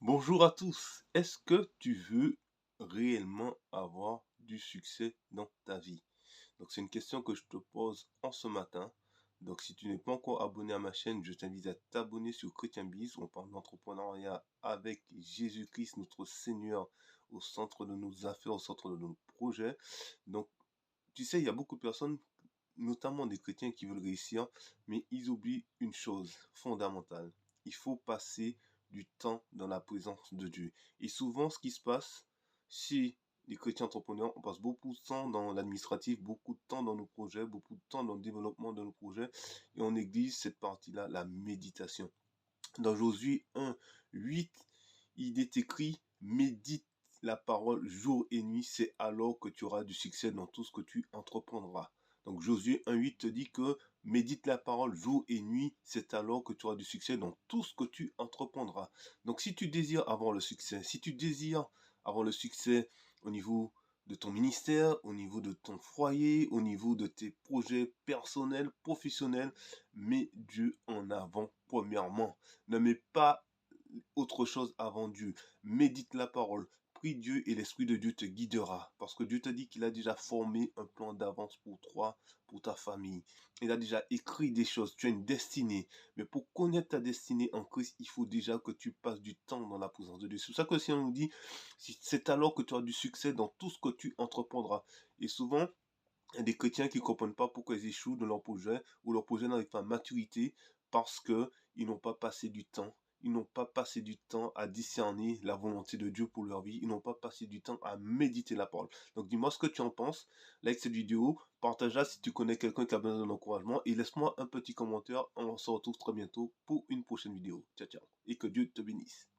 Bonjour à tous. Est-ce que tu veux réellement avoir du succès dans ta vie? Donc c'est une question que je te pose en ce matin. Donc si tu n'es pas encore abonné à ma chaîne, je t'invite à t'abonner sur Chrétien Biz. On parle d'entrepreneuriat avec Jésus-Christ, notre Seigneur, au centre de nos affaires, au centre de nos projets. Donc tu sais, il y a beaucoup de personnes, notamment des chrétiens qui veulent réussir, mais ils oublient une chose fondamentale. Il faut passer du temps dans la présence de Dieu. Et souvent, ce qui se passe, si les chrétiens entrepreneurs, on passe beaucoup de temps dans l'administratif, beaucoup de temps dans nos projets, beaucoup de temps dans le développement de nos projets, et on néglige cette partie-là, la méditation. Dans Josué 1, 8, il est écrit, médite la parole jour et nuit, c'est alors que tu auras du succès dans tout ce que tu entreprendras. Donc Josué 1,8 te dit que médite la parole jour et nuit, c'est alors que tu auras du succès dans tout ce que tu entreprendras. Donc si tu désires avoir le succès, si tu désires avoir le succès au niveau de ton ministère, au niveau de ton foyer, au niveau de tes projets personnels, professionnels, mets Dieu en avant premièrement. Ne mets pas autre chose avant Dieu. Médite la parole. Prie Dieu et l'Esprit de Dieu te guidera. Parce que Dieu te dit qu'il a déjà formé un plan d'avance pour toi, pour ta famille. Il a déjà écrit des choses. Tu as une destinée. Mais pour connaître ta destinée en Christ, il faut déjà que tu passes du temps dans la présence de Dieu. C'est pour ça que si on nous dit, c'est alors que tu auras du succès dans tout ce que tu entreprendras. Et souvent, il y a des chrétiens qui ne comprennent pas pourquoi ils échouent dans leur projet ou leur projet n'arrive pas à maturité parce qu'ils n'ont pas passé du temps. Ils n'ont pas passé du temps à discerner la volonté de Dieu pour leur vie. Ils n'ont pas passé du temps à méditer la parole. Donc dis-moi ce que tu en penses. Like cette vidéo, partage-la si tu connais quelqu'un qui a besoin d'un encouragement et laisse-moi un petit commentaire. On se retrouve très bientôt pour une prochaine vidéo. Ciao, ciao. Et que Dieu te bénisse.